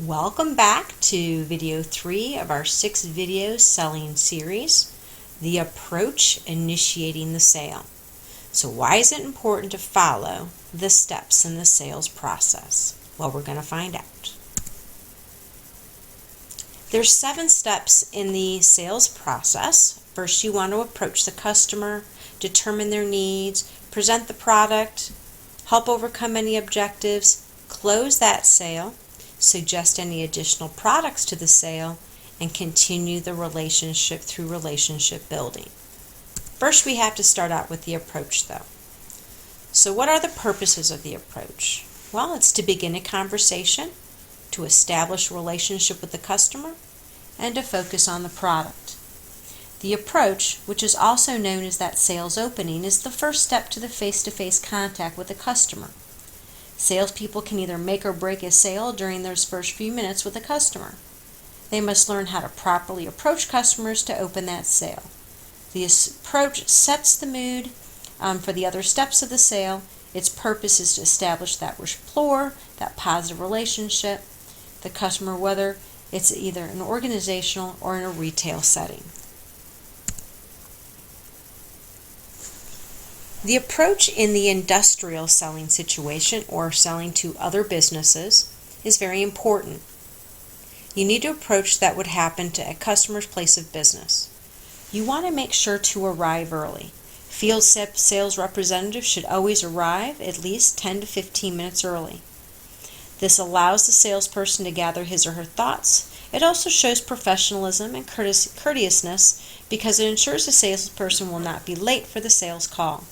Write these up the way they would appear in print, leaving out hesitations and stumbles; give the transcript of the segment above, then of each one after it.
Welcome back to video 3 of our 6-video selling series, The Approach Initiating the Sale. So why is it important to follow the steps in the sales process? Well, we're going to find out. There's 7 steps in the sales process. First, you want to approach the customer, determine their needs, present the product, help overcome any objectives, close that sale, suggest any additional products to the sale, and continue the relationship through relationship building. First, we have to start out with the approach, though. So what are the purposes of the approach? Well, it's to begin a conversation, to establish a relationship with the customer, and to focus on the product. The approach, which is also known as that sales opening, is the first step to the face-to-face contact with the customer. Salespeople can either make or break a sale during those first few minutes with a customer. They must learn how to properly approach customers to open that sale. The approach sets the mood for the other steps of the sale. Its purpose is to establish that rapport, that positive relationship, the customer, whether it's either an organizational or in a retail setting. The approach in the industrial selling situation or selling to other businesses is very important. You need to approach that would happen to a customer's place of business. You want to make sure to arrive early. Field sales representatives should always arrive at least 10 to 15 minutes early. This allows the salesperson to gather his or her thoughts. It also shows professionalism and courteousness because it ensures the salesperson will not be late for the sales call.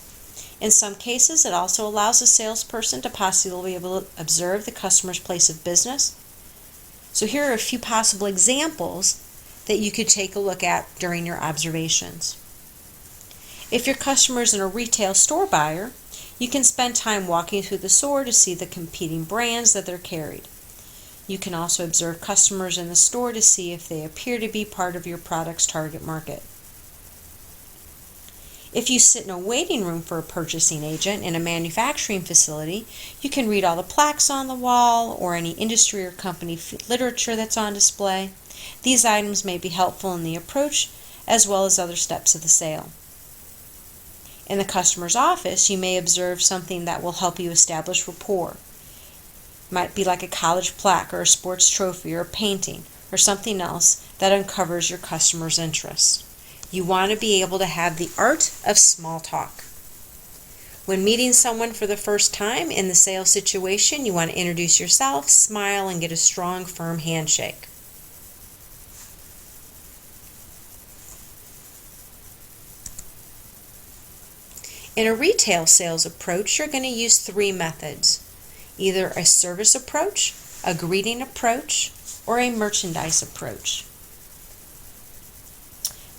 In some cases, it also allows the salesperson to possibly be able to observe the customer's place of business. So here are a few possible examples that you could take a look at during your observations. If your customer is a retail store buyer, you can spend time walking through the store to see the competing brands that are carried. You can also observe customers in the store to see if they appear to be part of your product's target market. If you sit in a waiting room for a purchasing agent in a manufacturing facility, you can read all the plaques on the wall or any industry or company literature that's on display. These items may be helpful in the approach as well as other steps of the sale. In the customer's office, you may observe something that will help you establish rapport. It might be like a college plaque or a sports trophy or a painting or something else that uncovers your customer's interest. You want to be able to have the art of small talk. When meeting someone for the first time in the sales situation, you want to introduce yourself, smile, and get a strong, firm handshake. In a retail sales approach, you're going to use 3 methods: either a service approach, a greeting approach, or a merchandise approach.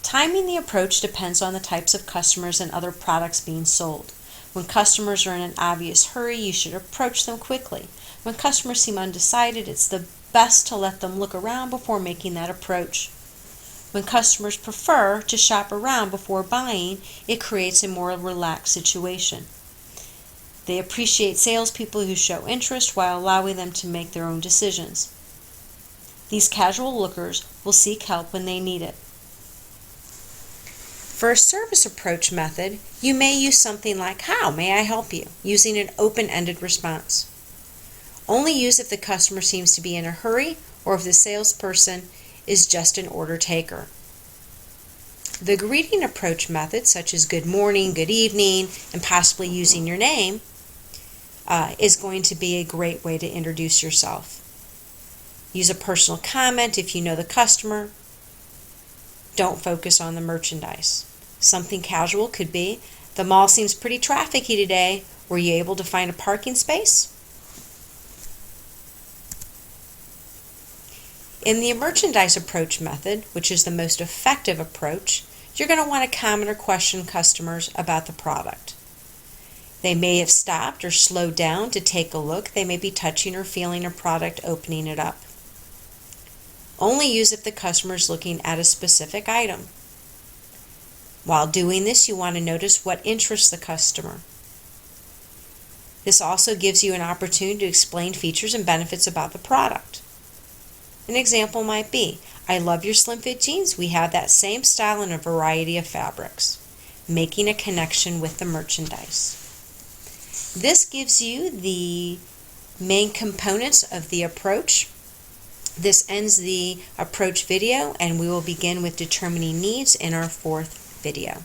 Timing the approach depends on the types of customers and other products being sold. When customers are in an obvious hurry, you should approach them quickly. When customers seem undecided, it's the best to let them look around before making that approach. When customers prefer to shop around before buying, it creates a more relaxed situation. They appreciate salespeople who show interest while allowing them to make their own decisions. These casual lookers will seek help when they need it. For a service approach method, you may use something like, "How may I help you?" using an open-ended response. Only use if the customer seems to be in a hurry or if the salesperson is just an order taker. The greeting approach method, such as good morning, good evening, and possibly using your name, is going to be a great way to introduce yourself. Use a personal comment if you know the customer. Don't focus on the merchandise. Something casual could be, "The mall seems pretty trafficy today. Were you able to find a parking space?" In the merchandise approach method, which is the most effective approach, you're going to want to comment or question customers about the product. They may have stopped or slowed down to take a look. They may be touching or feeling a product, opening it up. Only use if the customer is looking at a specific item. While doing this, you want to notice what interests the customer. This also gives you an opportunity to explain features and benefits about the product. An example might be, I love your slim fit jeans. We have that same style in a variety of fabrics. Making a connection with the merchandise. This gives you the main components of the approach. This ends the approach video, and we will begin with determining needs in our fourth video.